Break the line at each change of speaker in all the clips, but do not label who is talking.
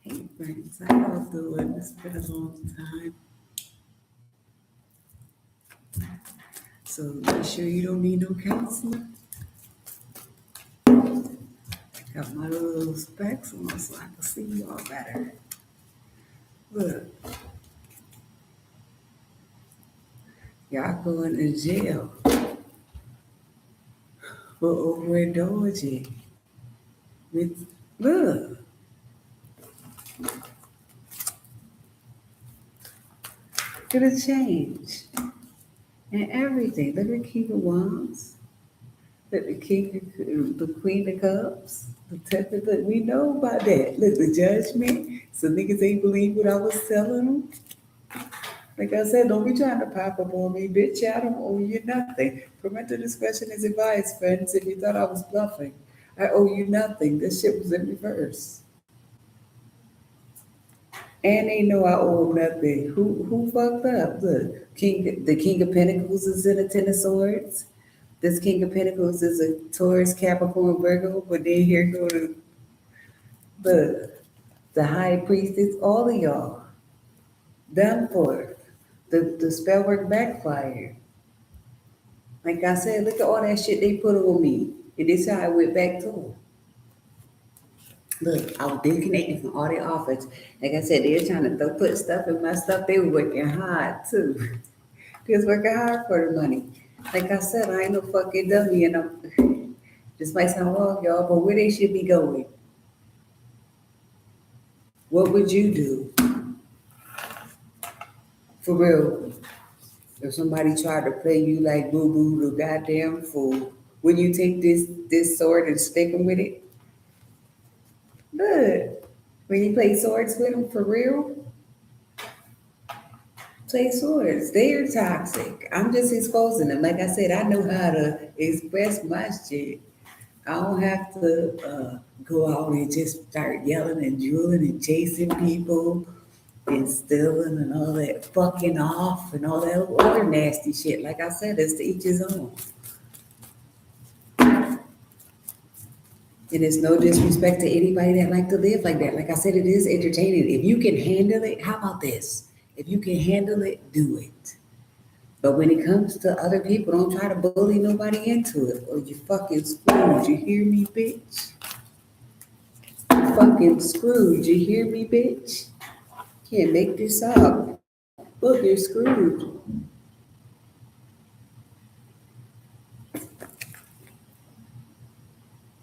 Hey friends, how y'all doing? It's been a long time. So you sure you don't need no counselor? Got my little specs on so I can see y'all better. Look, y'all going to jail for overindulging. With look, gonna change and everything. Look at King of Wands. Look the the Queen of Cups. The Temper. Look, we know about that. Look, the Judgment. So niggas ain't believe what I was telling them. Like I said, don't be trying to pop up on me, bitch. I don't owe you nothing. Parental discretion is advised, friends. If you thought I was bluffing, I owe you nothing. This shit was in reverse. And they know I owe them nothing. Who fucked up? Look, the King of Pentacles is in a Ten of Swords. This King of Pentacles is a Taurus, Capricorn, Virgo, but then here go the High Priestess, all of y'all. Done for. The spell work backfired. Like I said, look at all that shit they put on me. And this how I went back to them. Look, I was disconnected from all their offers. Like I said, they were trying to put stuff in my stuff. They were working hard too. They was working hard for the money. Like I said, I ain't no fucking dummy, and I'm. This might sound wrong, y'all, but where they should be going? What would you do for real? If somebody tried to play you like boo boo the goddamn fool, would you take this sword and stick 'em with it? Good. When you play swords with them for real, play swords. They're toxic. I'm just exposing them. Like I said, I know how to express my shit. I don't have to go out and just start yelling and drooling and chasing people and stealing and all that fucking off and all that other nasty shit. Like I said, it's to each his own. And it's no disrespect to anybody that like to live like that. Like I said, it is entertaining. If you can handle it, how about this? If you can handle it, do it. But when it comes to other people, don't try to bully nobody into it, or you fucking screwed. You hear me, bitch? You fucking screwed. You hear me, bitch? Can't make this up. Look, you're screwed.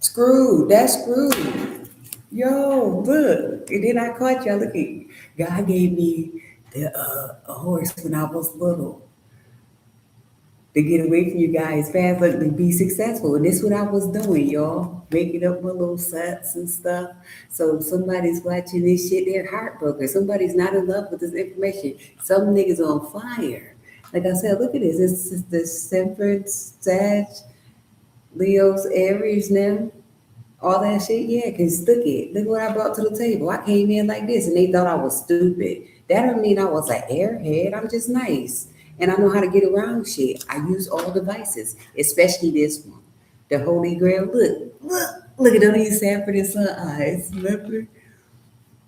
Screwed. That's screwed. Yo, look. And then I caught y'all looking. God gave me a horse when I was little to get away from you guys fast, look, to be successful. And this what I was doing, y'all. Making up my little sets and stuff. So if somebody's watching this shit, they're heartbroken. Somebody's not in love with this information. Some niggas on fire. Like I said, look at this. It's the Semper, Sag, Leo's, Aries now. All that shit, yeah, cause look it. Look what I brought to the table. I came in like this and they thought I was stupid. That don't mean I was an airhead. I'm just nice. And I know how to get around shit. I use all devices, especially this one. The Holy Grail. Look at these Sanford and Son eyes. Remember?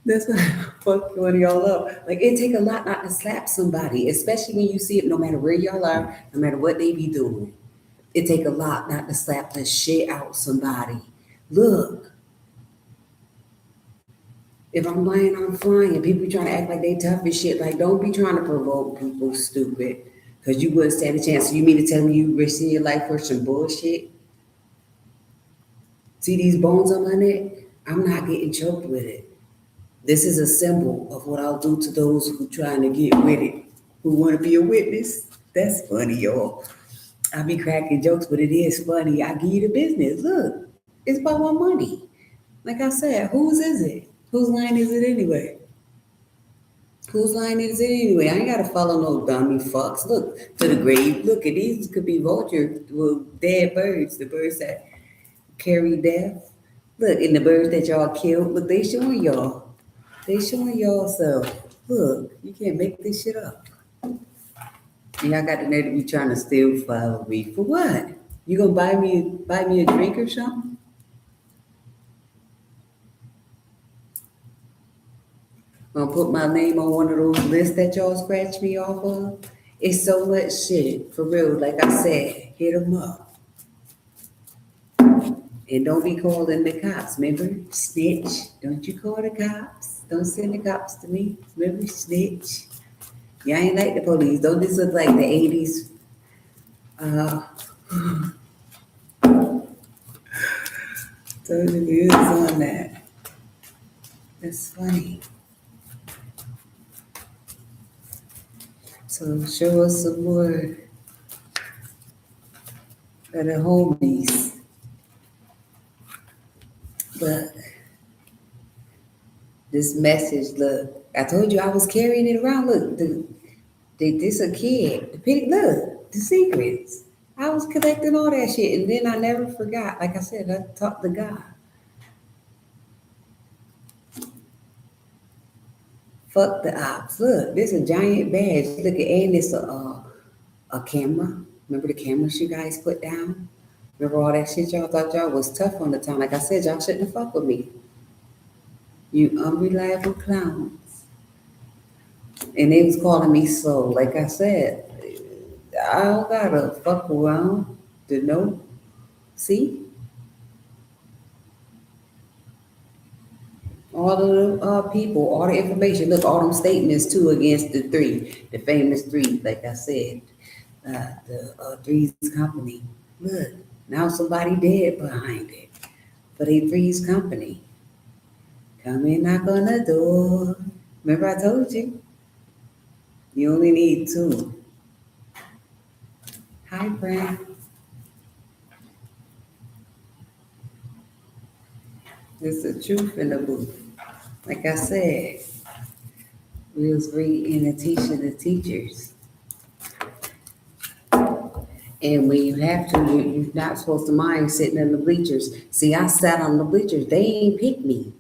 That's what fuck one of y'all up. Like it take a lot not to slap somebody, especially when you see it, no matter where y'all are, no matter what they be doing. It take a lot not to slap the shit out somebody. Look, if I'm lying, I'm flying. People trying to act like they tough and shit. Like, don't be trying to provoke people stupid. Cause you wouldn't stand a chance. So you mean to tell me you risking your life for some bullshit? See these bones on my neck? I'm not getting choked with it. This is a symbol of what I'll do to those who trying to get with it, who want to be a witness. That's funny, y'all. I be cracking jokes, but it is funny. I give you the business. Look, it's about my money. Like I said, whose is it? Whose line is it anyway? Whose line is it anyway? I ain't gotta follow no dummy fucks. Look to the grave. Look at these could be vultures, well, dead birds, the birds that carry death. Look, and the birds that y'all killed. Look, they showing y'all. They showing y'all self. Look, you can't make this shit up. And y'all got the nerve to be trying to still follow me for what? You gonna buy me a drink or something? Gonna put my name on one of those lists that y'all scratch me off of. It's so much shit, for real. Like I said, hit them up. And don't be calling the cops, remember? Snitch. Don't you call the cops. Don't send the cops to me. Remember, snitch. Yeah, I ain't like the police. Don't this look like the 80s? Uh, so the views on that. That's funny. So show us some more of the homies. But this message, look, I told you I was carrying it around. Look, this a kid. The pig, look, the secrets. I was collecting all that shit, and then I never forgot. Like I said, I talked to God. Fuck the ops. Look, this a giant badge. Look at, and it's a camera. Remember the cameras you guys put down? Remember all that shit y'all thought y'all was tough on the time? Like I said, y'all shouldn't have fucked with me. You unreliable clowns. And they was calling me slow. Like I said, I don't gotta fuck around to know. See? All of the people, all the information. Look, all them statements too against the three, the famous three, like I said, the Threes Company. Look, now somebody dead behind it. For the Threes Company. Come and knock on the door. Remember I told you? You only need two. Hi, Brent. It's the truth in the booth. Like I said, we was reading and teaching the teachers. And when you have to, you're not supposed to mind sitting in the bleachers. See, I sat on the bleachers. They ain't picked me.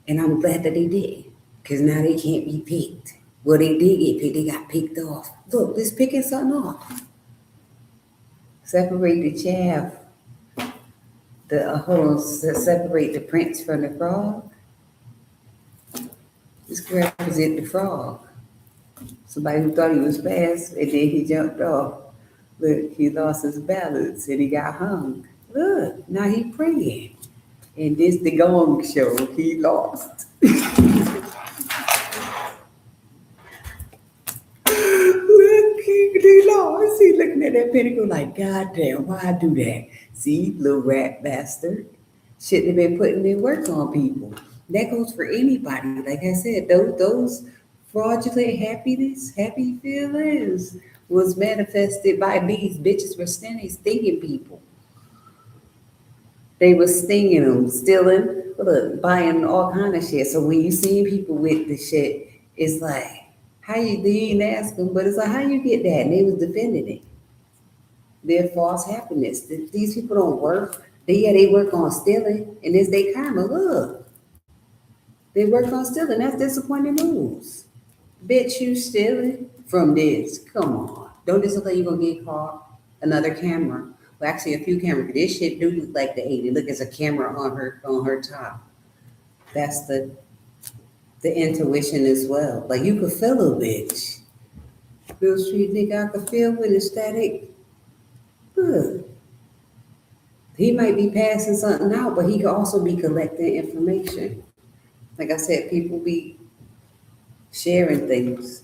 And I'm glad that they did. Because now they can't be picked. Well, they did get picked. They got picked off. Look, let's picking something off. Separate the chaff. Separate the prince from the frog. This could represent the frog. Somebody who thought he was fast and then he jumped off. Look, he lost his balance and he got hung. Look, now he praying. And this the gong show. He lost. Look, he lost. He looking at that pinnacle like, God damn, why I do that? See, little rat bastard. Shouldn't have been putting in work on people. That goes for anybody. Like I said, those fraudulent happy feelings was manifested by these bitches were stinging people. They were stinging them, stealing, look, buying all kind of shit. So when you see people with the shit, it's like, how you didn't ask them, but it's like, how you get that? And they was defending it. Their false happiness. These people don't work. They work on stealing, and it's their karma. Look, they work on stealing. That's disappointing news. Bitch, you stealing from this. Come on. Don't this look like you're gonna get caught? Another camera. Well, actually, a few cameras. This shit do look like the 80. Look, it's a camera on her top. That's the intuition as well. Like you could feel a bitch. Bill Street nigga, I could feel when it's static. Good. He might be passing something out, but he could also be collecting information. Like I said, people be sharing things.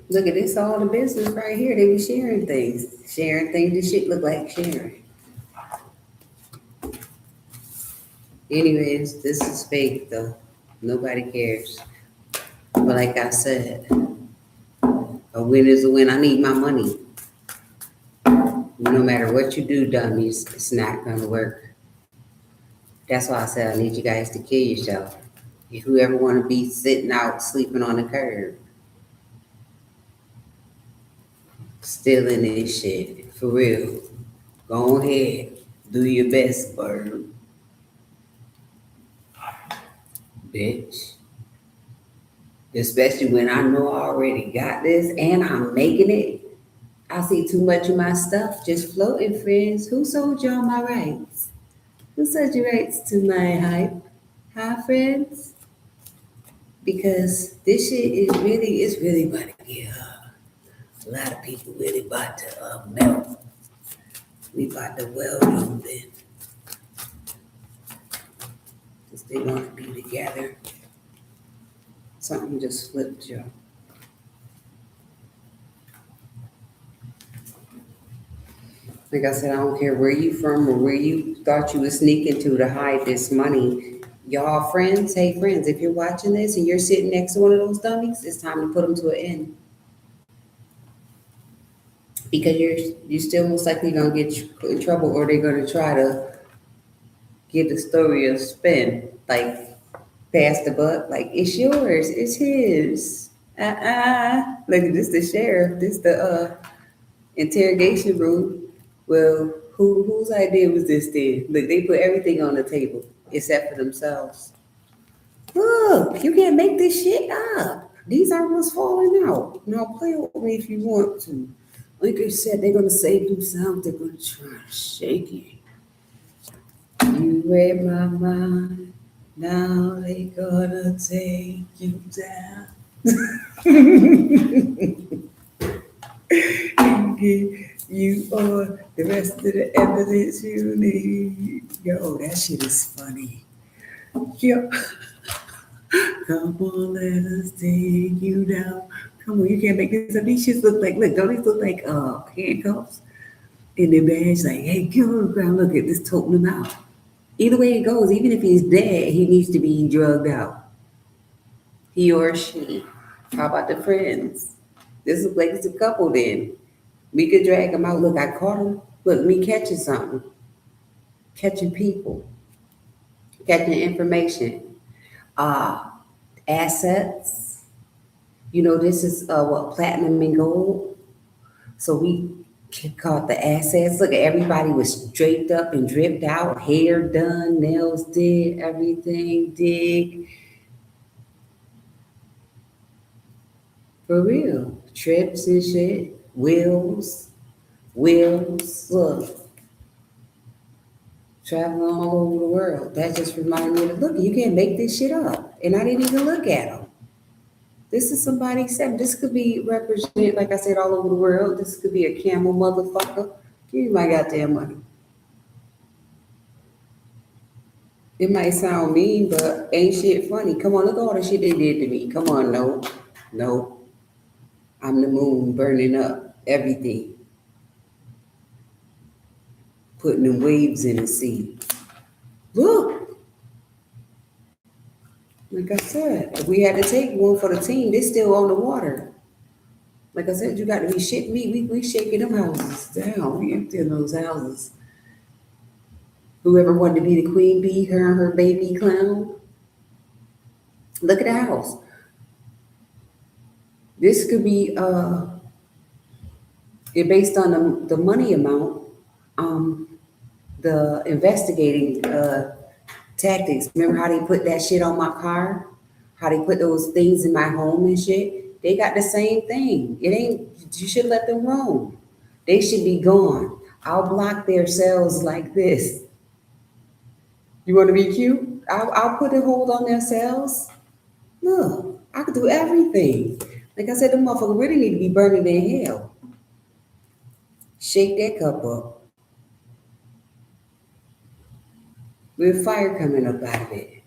Look at this, all the business right here. They be sharing things. Sharing things, this shit look like sharing. Anyways, this is fake though. Nobody cares. But like I said, a win is a win. I need my money. No matter what you do, dummies, it's not gonna work. That's why I said I need you guys to kill yourself. If you ever want to be sitting out sleeping on the curb, stealing this shit, for real. Go ahead, do your best, bird. Bitch. Especially when I know I already got this and I'm making it. I see too much of my stuff just floating, friends. Who sold y'all my rights? Who sold your rights to my hype? Hi, friends. Because this shit is really, it's really about to get a lot of people really about to melt. We about to weld them then. Because they want to be together. Something just flipped, y'all. Like I said, I don't care where you from or where you thought you was sneaking to hide this money. Y'all friends, hey friends, if you're watching this and you're sitting next to one of those dummies, it's time to put them to an end. Because you're still most likely gonna get put in trouble, or they're gonna try to give the story a spin, like pass the buck, like it's yours, it's his. Look at this, the sheriff, this the interrogation room. Well, whose idea was this then? Look, they put everything on the table except for themselves. Look, you can't make this shit up. These are what's falling out. Now play with me if you want to. Like I said, they're gonna save themselves. They're gonna try to shake it. You read my mind. Now they gonna take you down. Give you all the rest of the evidence you need. Yo, that shit is funny. Yo, come on, let us take you down. Come on, you can't make this up. These shits look like, look, don't these look like handcuffs? In their badge, like, hey, get on the ground, look at this, toting him out. Either way it goes, even if he's dead, he needs to be drugged out. He or she. How about the friends? This looks like it's a couple then. We could drag him out. Look, I caught him. Look, me catching something. Catching people. Catching information. Assets. You know, this is platinum and gold. So we caught the assets. Look, everybody was draped up and dripped out, hair done, nails did, everything did. For real. Trips and shit. Wheels. Look. Traveling all over the world. That just reminded me of, look, you can't make this shit up. And I didn't even look at them. This is somebody said, this could be represented, like I said, all over the world. This could be a camel motherfucker. Give me my goddamn money. It might sound mean, but ain't shit funny. Come on, look at all the shit they did to me. Come on, no. I'm the moon burning up everything. Putting them waves in the sea. Look. Like I said, if we had to take one for the team, they still on the water. Like I said, you got to be shitting me. We shaking them houses down. We emptying those houses. Whoever wanted to be the queen bee, her and her baby clown. Look at the house. This could be it based on the money amount, the investigating tactics. Remember how they put that shit on my car? How they put those things in my home and shit? They got the same thing. It ain't, you should let them roam. They should be gone. I'll block their cells like this. You want to be cute? I'll put a hold on their cells. Look, I could do everything. Like I said, the motherfucker really need to be burning in hell. Shake that cup up. With fire coming up out of it.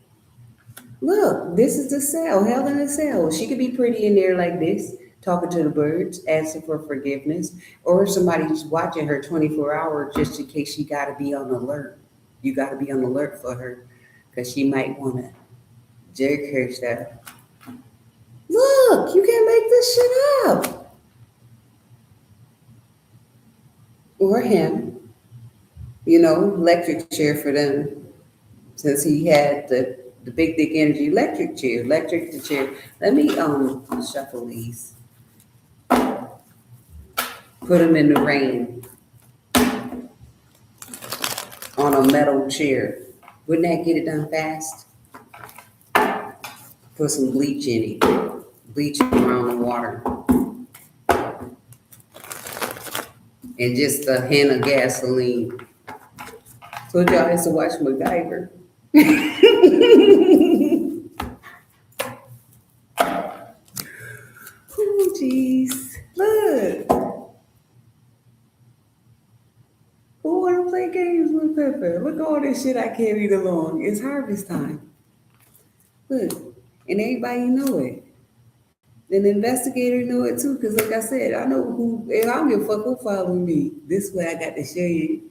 Look, this is the cell, hell in a cell. She could be pretty in there like this, talking to the birds, asking for forgiveness, or somebody's watching her 24 hours just in case she got to be on alert. You got to be on alert for her because she might want to jerk herself. Look, you can't make this shit up. Or him. You know, electric chair for them. Since he had the big dick energy electric chair. Let me shuffle these. Put them in the rain on a metal chair. Wouldn't that get it done fast? Put some bleach in it. Bleach around the water. And just a hint of gasoline. Told y'all I used to watch MacGyver. Oh, jeez. Look. Who want to play games with Pepper? Look at all this shit I carried along. It's harvest time. Look. And everybody know it. And the investigator know it too, because like I said, I know who, and I don't give a fuck who following me. This way I got to show you.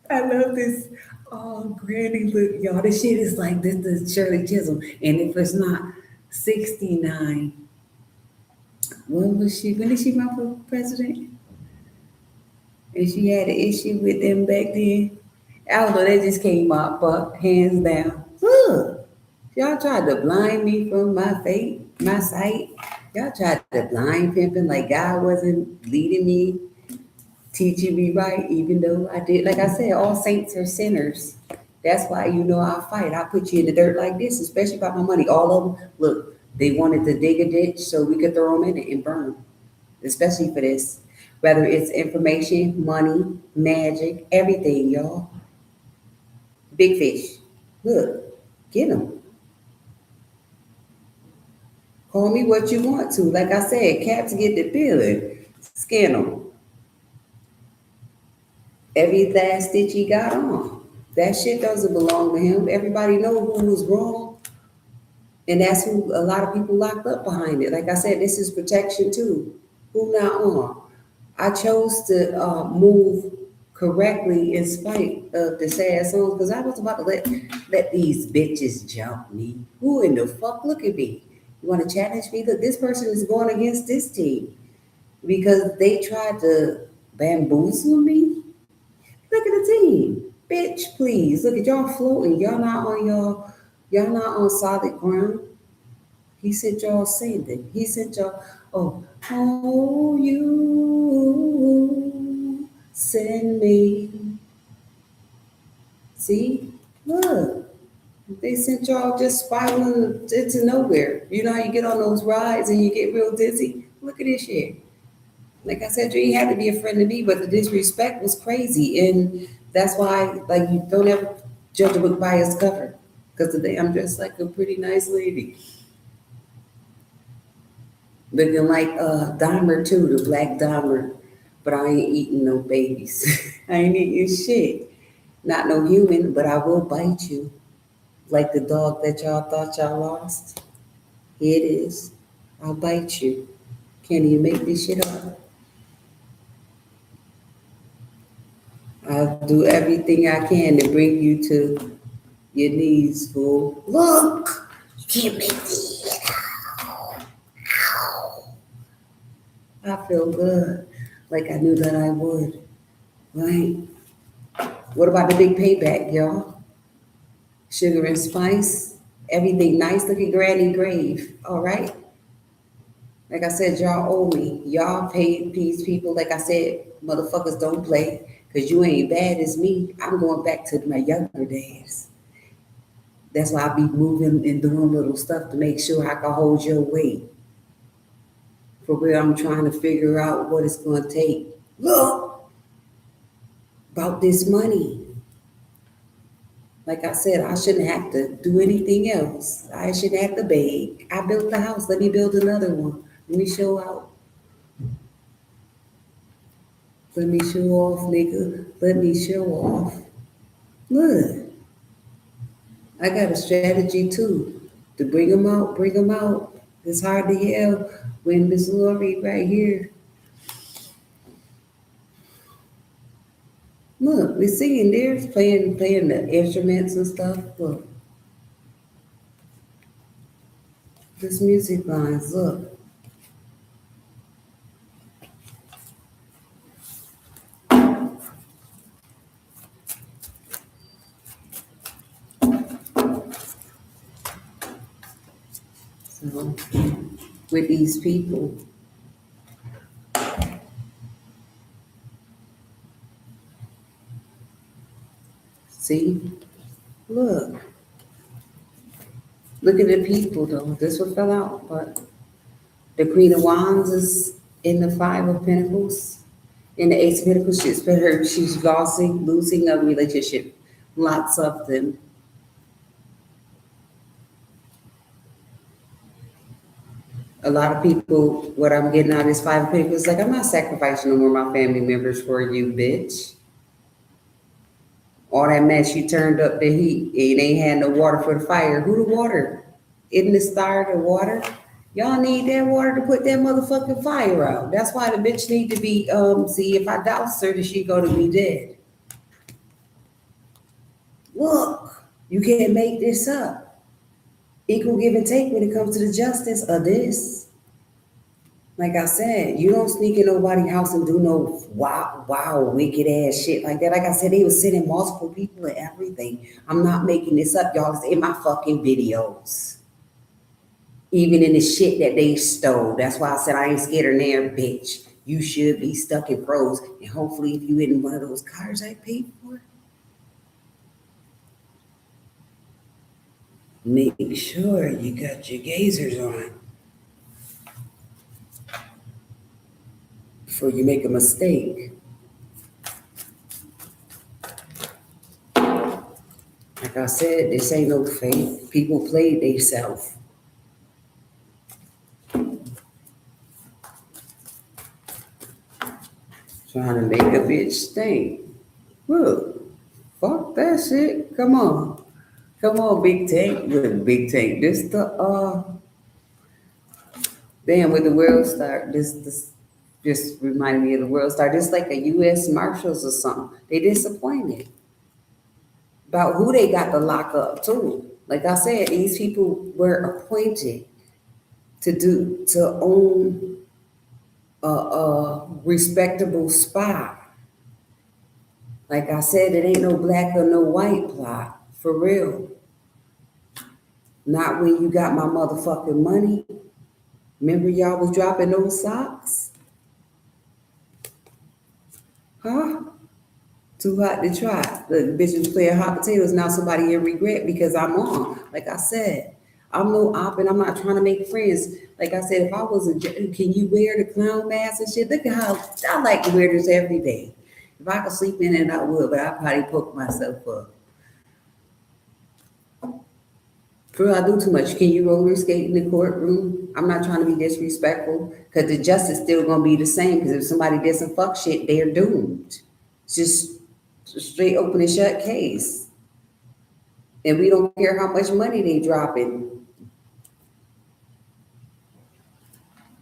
I love this. Oh, Granny, look, y'all, this shit is like this is Shirley Chisholm. And if it's not 69, when did she run for president? And she had an issue with them back then. I don't know, they just came up, but hands down. Look, y'all tried to blind me from my fate, my sight. Y'all tried to blind pimping like God wasn't leading me, teaching me right, even though I did. Like I said, all saints are sinners. That's why you know I fight. I put you in the dirt like this, especially about my money. All of them, look, they wanted to dig a ditch so we could throw them in it and burn 'em, especially for this. Whether it's information, money, magic, everything, y'all. Big fish. Look, get them. Call me what you want to. Like I said, cats get the feeling. Skin them. Every last stitch he got on. That shit doesn't belong to him. Everybody know who was wrong. And that's who a lot of people locked up behind it. Like I said, this is protection too. Who not on? I chose to move correctly in spite of the sad songs because I was about to let these bitches jump me. Who in the fuck? Look at me. You want to challenge me? Look, this person is going against this team because they tried to bamboozle me. Look at the team, bitch. Please look at y'all floating. Y'all not on solid ground. He sent y'all sending. He sent y'all. Oh, you send me. See, look. They sent y'all just spiraling into nowhere. You know how you get on those rides and you get real dizzy? Look at this shit. Like I said, you ain't had to be a friend to me, but the disrespect was crazy. And that's why, like, you don't ever judge a book by its cover. Because today I'm dressed like a pretty nice lady. Looking like Dahmer too, the black Dahmer. But I ain't eating no babies. I ain't eating shit. Not no human, but I will bite you. Like the dog that y'all thought y'all lost. Here it is. I'll bite you. Can you make this shit up? I'll do everything I can to bring you to your knees, fool. Look! You can't make me. I feel good. Like I knew that I would. Right? What about the big payback, y'all? Sugar and spice. Everything nice. Look at Granny Grave. All right? Like I said, y'all owe me. Y'all paid these people. Like I said, motherfuckers don't play. Because you ain't bad as me. I'm going back to my younger days. That's why I be moving and doing little stuff to make sure I can hold your weight. For where I'm trying to figure out what it's going to take. Look! About this money. Like I said, I shouldn't have to do anything else. I shouldn't have to beg. I built the house. Let me build another one. Let me show out. Let me show off, nigga. Let me show off. Look, I got a strategy too to bring them out. Bring them out. It's hard to yell when Miss Lori right here. Look, we're singing there, playing the instruments and stuff. Look, this music lines. Look. So with these people. See? Look. Look at the people though. This one fell out, but the Queen of Wands is in the Five of Pentacles. In the Ace of Pentacles, she's losing a relationship Lots of them. A lot of people, what I'm getting out of this 5 of Pentacles, like, I'm not sacrificing no more of my family members for you, bitch. All that mess you turned up the heat. It ain't had no water for the fire. Who the water? Isn't the star the water? Y'all need that water to put that motherfucking fire out. That's why the bitch need to be, see, if I douse her, then she gonna be dead. Look, you can't make this up. Equal give and take when it comes to the justice of this. Like I said, you don't sneak in nobody's house and do no wow, wicked ass shit like that. Like I said, they was sending multiple people and everything. I'm not making this up, y'all. It's in my fucking videos. Even in the shit that they stole. That's why I said I ain't scared of their bitch. You should be stuck in pros. And hopefully if you in one of those cars I paid for, make sure you got your gazers on before you make a mistake. Like I said, this ain't no fake. People played themselves. Trying to make a bitch stink. Look, fuck that shit. Come on. Come on, Big Tank. Look, Big Tank. This damn, with the World Star, this just reminded me of the World Star. This like a U.S. Marshals or something. They disappointed about who they got to lock up too. Like I said, these people were appointed to own a respectable spot. Like I said, it ain't no black or no white plot, for real. Not when you got my motherfucking money. Remember y'all was dropping those socks? Huh? Too hot to try. The bitch was playing hot potatoes. Now somebody in regret because I'm on. Like I said, I'm no op and I'm not trying to make friends. Like I said, if I was can you wear the clown mask and shit? Look at how I like to wear this every day. If I could sleep in it, I would, but I'd probably poke myself up. For real, I do too much. Can you roller skate in the courtroom? I'm not trying to be disrespectful because the justice still gonna be the same. Because if somebody did some fuck shit, they're doomed. It's just a straight open and shut case. And we don't care how much money they dropping.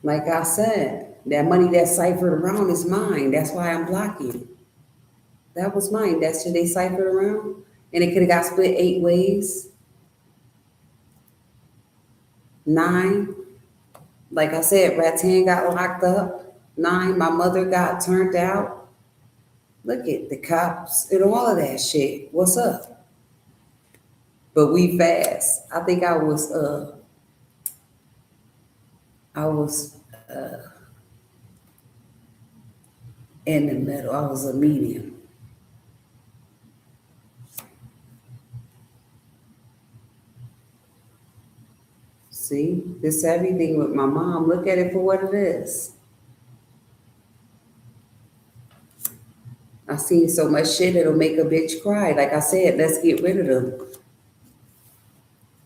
Like I said, that money that's ciphered around is mine. That's why I'm blocking. That was mine. That's what they ciphered around. And it could have got split 8 ways. 9. Like I said, Rattan got locked up. 9. My mother got turned out. Look at the cops and all of that shit. What's up? But we fast. I think I was in the middle. I was a medium. See, this everything with my mom. Look at it for what it is. I seen so much shit it'll make a bitch cry. Like I said, let's get rid of them.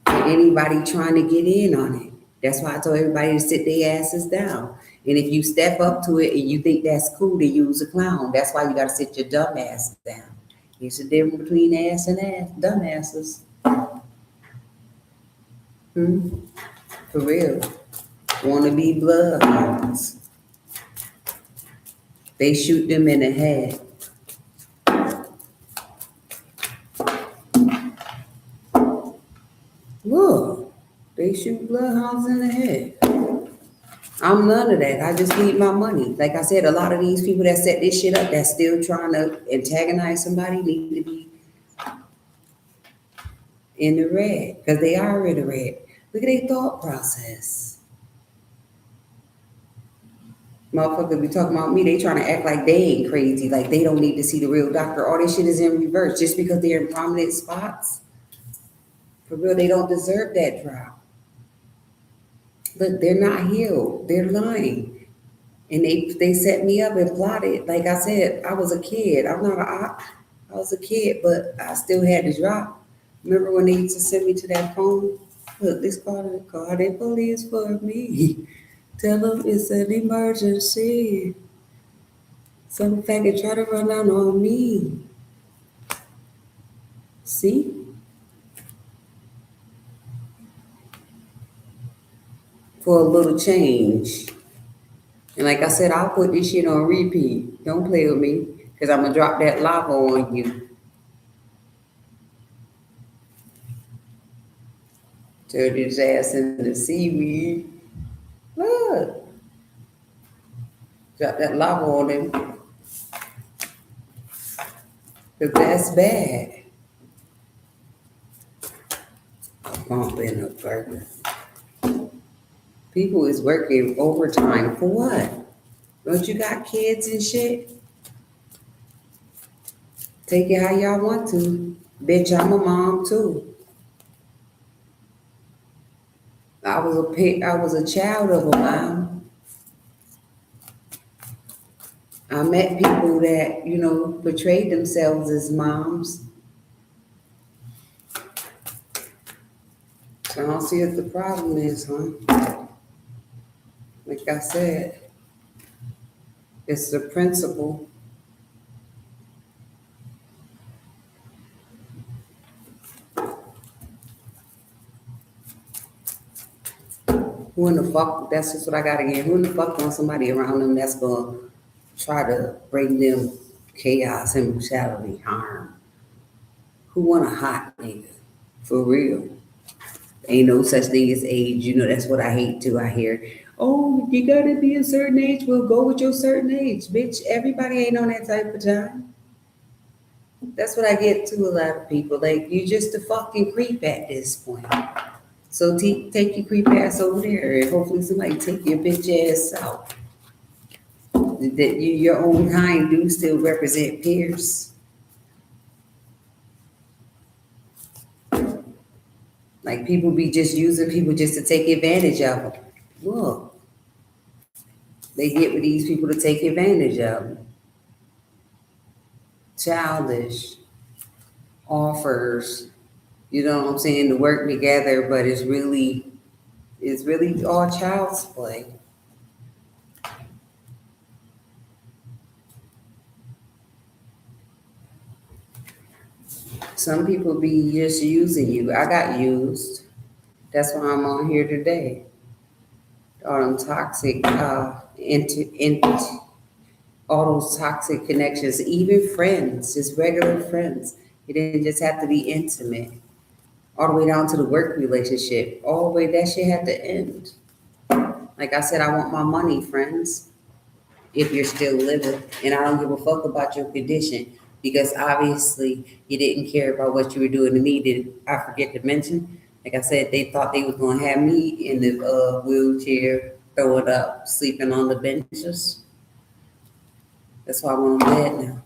And anybody trying to get in on it. That's why I told everybody to sit their asses down. And if you step up to it and you think that's cool to use a clown, that's why you gotta sit your dumb ass down. There's a difference between ass and ass, dumb asses. For real. Wanna be bloodhounds. They shoot them in the head. Look, they shoot bloodhounds in the head. I'm none of that. I just need my money. Like I said, a lot of these people that set this shit up that's still trying to antagonize somebody need to be in the red because they are in the red. Look at their thought process. Motherfuckers be talking about me, they trying to act like they ain't crazy, like they don't need to see the real doctor. All this shit is in reverse just because they're in prominent spots. For real, they don't deserve that drop. Look, they're not healed. They're lying. And they set me up and plotted. Like I said, I was a kid. I'm not an op. I was a kid, but I still had to drop. Remember when they used to send me to that phone? Look, this call the police for me. Tell them it's an emergency. Some faggot try to run down on me. See? For a little change. And like I said, I'll put this shit on repeat. Don't play with me, because I'm going to drop that lava on you. Turn his ass into seaweed. Look. Drop that lava on him. Because that's bad. A bump in a burger. People is working overtime for what? Don't you got kids and shit? Take it how y'all want to. Bitch, I'm a mom too. I was a child of a mom. I met people that, portrayed themselves as moms. So I don't see what the problem is, huh? Like I said, it's the principle. Who in the fuck, that's just what I gotta get. Who in the fuck wants somebody around them that's gonna try to bring them chaos and brutality, harm? Who want a hot nigga? For real. Ain't no such thing as age. That's what I hate too. I hear, oh, you gotta be a certain age. Well, go with your certain age. Bitch, everybody ain't on that type of time. That's what I get to a lot of people. Like, you just a fucking creep at this point. So take your creep ass over there, and hopefully somebody take your bitch ass out. That your own kind do still represent peers. Like, people be just using people just to take advantage of them. Look, they get with these people to take advantage of them. Childish offers, you know what I'm saying, to work together, but it's really all child's play. Some people be just using you. I got used. That's why I'm on here today. All them toxic, all those toxic connections, even friends, just regular friends. It didn't just have to be intimate. All the way down to the work relationship. All the way, that shit had to end. Like I said, I want my money, friends, if you're still living. And I don't give a fuck about your condition, because obviously you didn't care about what you were doing to me. Did I forget to mention? Like I said, they thought they was gonna have me in the wheelchair, throwing up, sleeping on the benches. That's why I'm on bed now.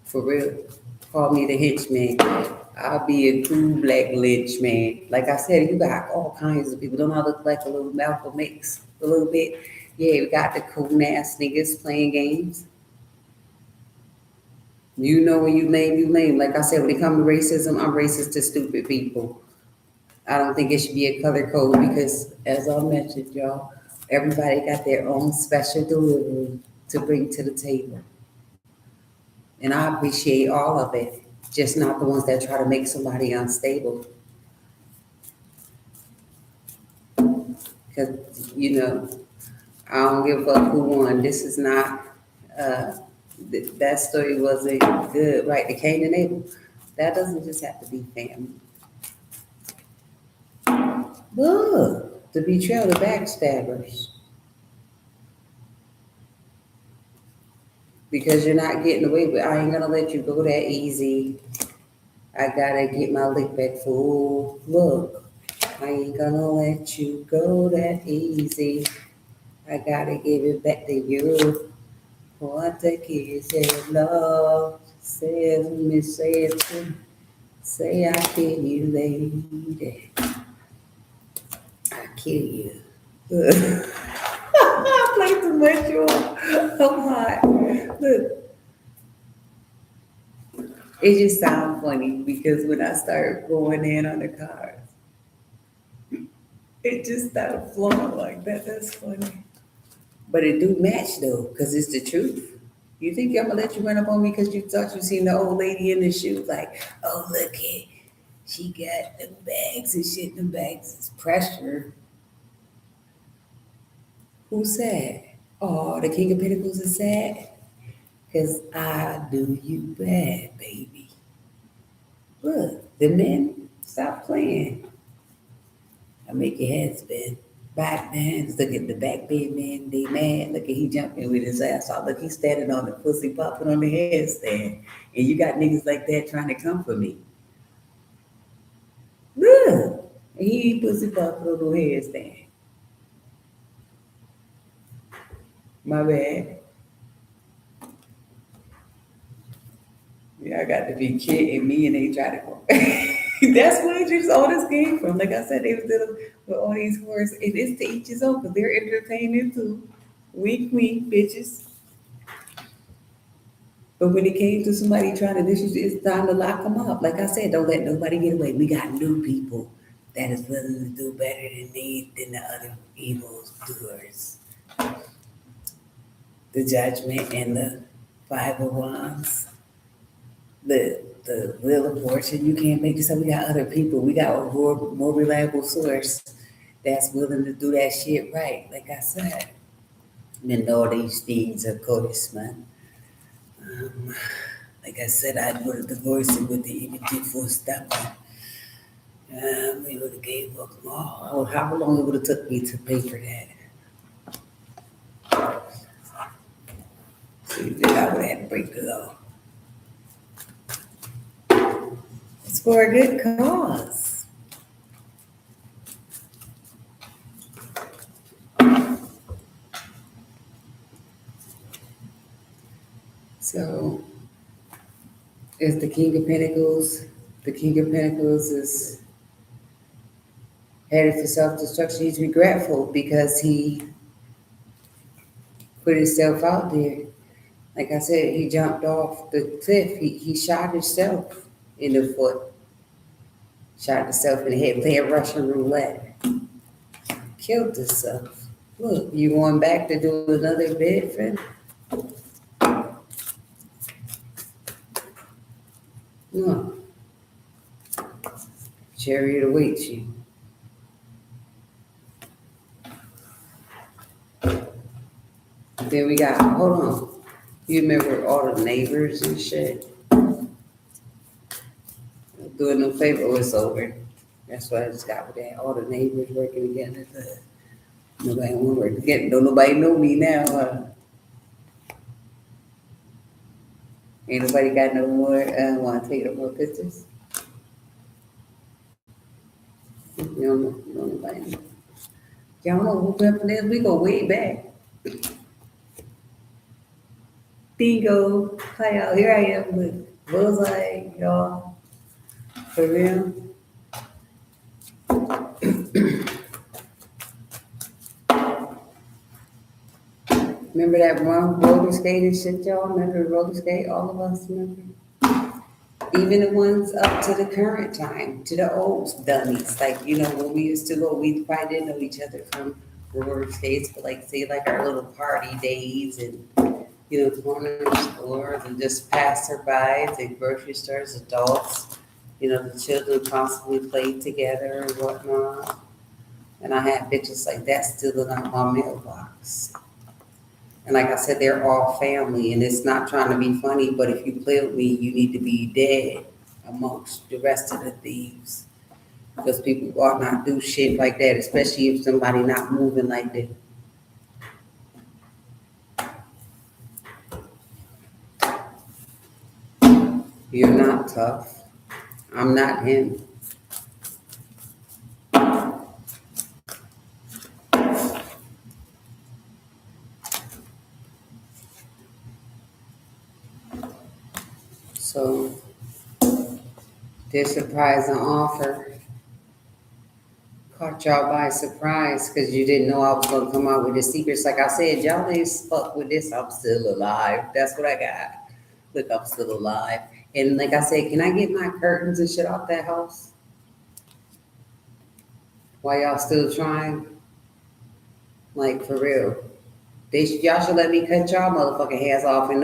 For real. Call me the henchman. I'll be a cool black lynch man. Like I said, you got all kinds of people. Don't I look like a little Malcolm X a little bit? Yeah, we got the cool ass niggas playing games. When you lame. Like I said, when it comes to racism, I'm racist to stupid people. I don't think it should be a color code, because, as I mentioned, y'all, everybody got their own special delivery to bring to the table. And I appreciate all of it, just not the ones that try to make somebody unstable. Because, I don't give a fuck who won. This is not, that story wasn't good, right? The Cain and Abel. That doesn't just have to be family. Look, the betrayal, the backstabbers. Because you're not getting away with, I ain't gonna let you go that easy. I gotta get my lick back full. Look, I ain't gonna let you go that easy. I gotta give it back to you. What the kids say, love says me, say it to, say I kill you, lady. I kill you. I play too much, y'all. I'm hot. Look. It just sounds funny because when I start going in on the cars, it just started flowing like that. That's funny. But it do match though, because it's the truth. You think I'm gonna let you run up on me because you thought you seen the old lady in the shoes? Like, oh look it, she got them bags and shit. Them bags is pressure. Who's sad? Oh, the King of Pentacles is sad because I do you bad, baby. Look, the men, stop playing. I make your head spin. Back man, look at the back bed man, they mad. Look at he jumping with his ass off. Look, he's standing on the pussy popping on the headstand. And you got niggas like that trying to come for me. Look, and he pussy popping on the headstand. My bad. Yeah, I got to be kidding me and they try to go. That's where just all this came from. Like I said, they was dealing with all these words. And it's to each his own because they're entertaining too. Wink, wink, bitches. But when it came to somebody trying to dishes, it's time to lock them up. Like I said, don't let nobody get away. We got new people that is willing to do better than me than the other evil doers. The judgment and the five of wands, the wheel of fortune. You can't make this up. We got other people. We got a more reliable source that's willing to do that shit right. Like I said, and all these things, of course, man. Um, like I said, I would have divorced him with the imagery for stepper. We would have gave up. Oh, how long it would have took me to pay for that? So you think I would have had to break the law. It's for a good cause. So, is the King of Pentacles. The King of Pentacles is headed for self-destruction. He's regretful because he put himself out there. Like I said, he jumped off the cliff. He shot himself in the foot. Shot himself in the head playing Russian roulette. Killed himself. Look, you going back to do another bid, friend? No. Chariot awaits you. Then we got, hold on. You remember all the neighbors and shit? Doing no favor, oh, it's over. That's what I just got with that. All the neighbors working together. Nobody want to work together. Don't nobody know me now. Ain't nobody got no more, want to take no more pictures? You don't know, you don't nobody know. Y'all know who represents, we go way back. Bingo, hi y'all, here I am with Bullseye, y'all, for real. Remember that one roller skate and shit, y'all? Remember roller skate? All of us remember? Even the ones up to the current time, to the old dummies. Like, you know, when we used to go, we probably didn't know each other from roller skates, but like, say, like our little party days and, you know, corner stores and just passerbys and grocery stores, adults. You know, the children constantly played together and whatnot. And I have pictures like that still in my mailbox. And like I said, they're all family, and it's not trying to be funny, but if you play with me, you need to be dead amongst the rest of the thieves. Because people ought not do shit like that, especially if somebody not moving like that. You're not tough. I'm not him. So, their surprising offer caught y'all by surprise because you didn't know I was going to come out with the secrets. Like I said, y'all ain't fuck with this. I'm still alive. That's what I got. Look, I'm still alive. And like I said, can I get my curtains and shit off that house while y'all still trying? Like for real. Y'all should let me cut y'all motherfucking hands off and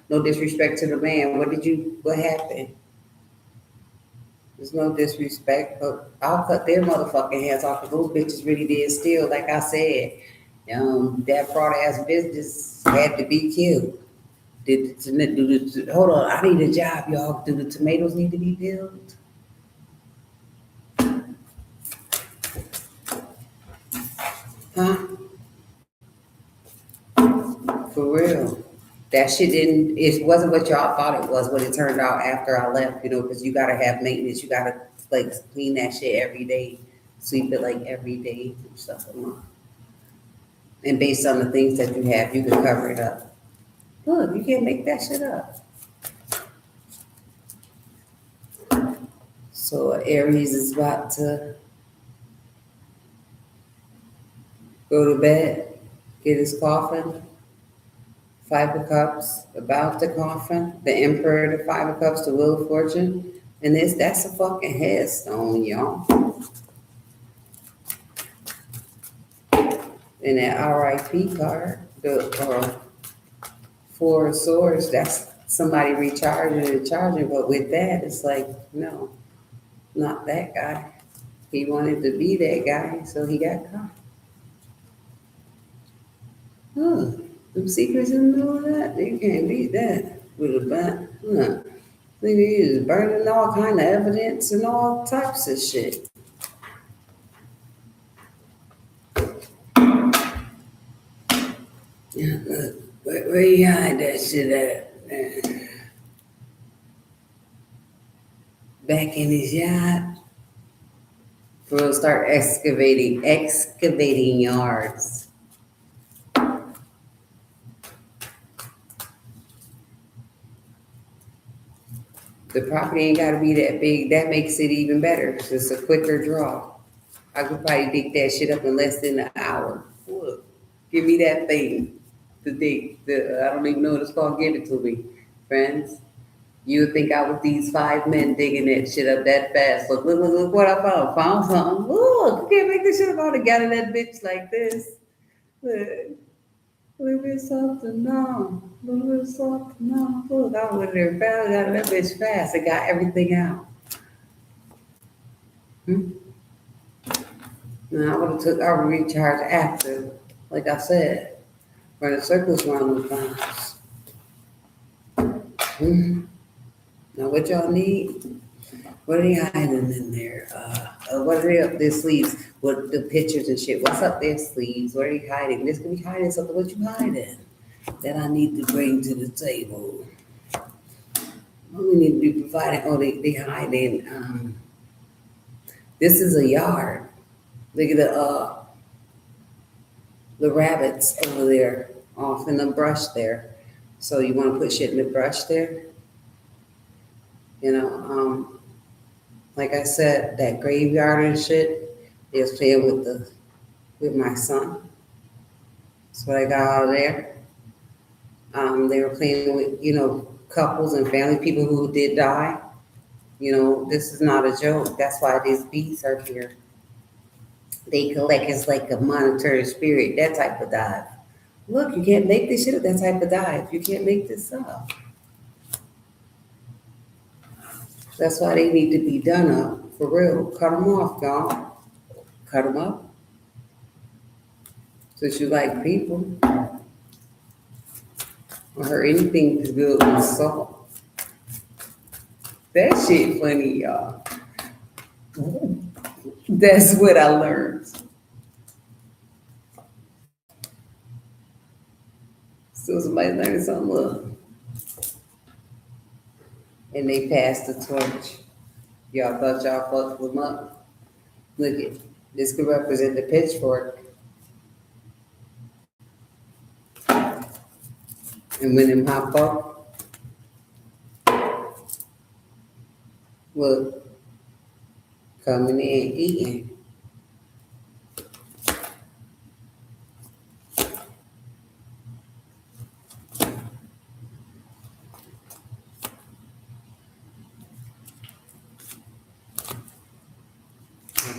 no disrespect to the man. What happened? There's no disrespect, but I'll cut their motherfucking hands off because those bitches really did steal. Like I said, that fraud ass business had to be killed. Hold on, I need a job, y'all. Do the tomatoes need to be peeled? Huh? For real. That shit it wasn't what y'all thought it was, what it turned out after I left, because you gotta have maintenance. You gotta like clean that shit every day, sweep it like every day and stuff. And based on the things that you have, you can cover it up. Look, you can't make that shit up. So Aries is about to go to bed, get his coffin. Five of Cups, about the coffin, the Emperor, the Five of Cups, the Wheel of Fortune. And that's a fucking headstone, y'all. And that RIP card, the Four of Swords, that's somebody recharging and charging. But with that, it's like, no, not that guy. He wanted to be that guy, so he got caught. Huh. Some secrets in the middle of that? You can't beat that with a bun. Huh. Nigga, he was burning all kind of evidence and all types of shit. Yeah, look, where you hide that shit at, man? Back in his yard? We'll start excavating yards. The property ain't gotta be that big. That makes it even better. It's just a quicker draw. I could probably dig that shit up in less than an hour. Look, give me that thing to dig. I don't even know what it's called. Give it to me, friends. You would think I was these 5 men digging that shit up that fast. Look what I found. Found something. Look, you can't make this shit up. I would have got in that bitch like this. Look. Little bit softer now. Little bit softer now. Look, I went there fast, got that bitch fast. I got everything out. Now I would have took our recharge after, like I said, running circles around the times. Now what y'all need? What are they hiding in there? What are they up their sleeves? What the pictures and shit? What's up their sleeves? What are they hiding? This could be hiding something. What you hiding? That I need to bring to the table. What we need to be providing? Oh, they hiding. This is a yard. Look at the rabbits over there, off in the brush there. So you want to put shit in the brush there? Like I said, that graveyard and shit is playing with my son. That's what I got out of there. They were playing with, couples and family, people who did die. This is not a joke. That's why these beats are here. They collect, it's like a monetary spirit, that type of dive. Look, you can't make this shit up, that type of dive. You can't make this up. That's why they need to be done up, for real. Cut them off, y'all. Cut them up. Since you like people. Or anything to good with salt. That shit funny, y'all. That's what I learned. So somebody learned something up. And they passed the torch. Y'all thought y'all fucked them up. Look it. This could represent the pitchfork. And when them hop up, look, coming in, eating.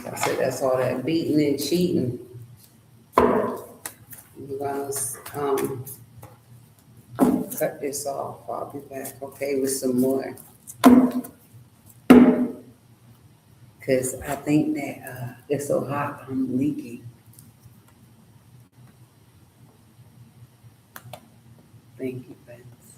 I said, that's all that beating and cheating. We're gonna, cut this off. I'll be back, okay, with some more. Cause I think that, it's so hot, I'm leaking. Thank you, friends.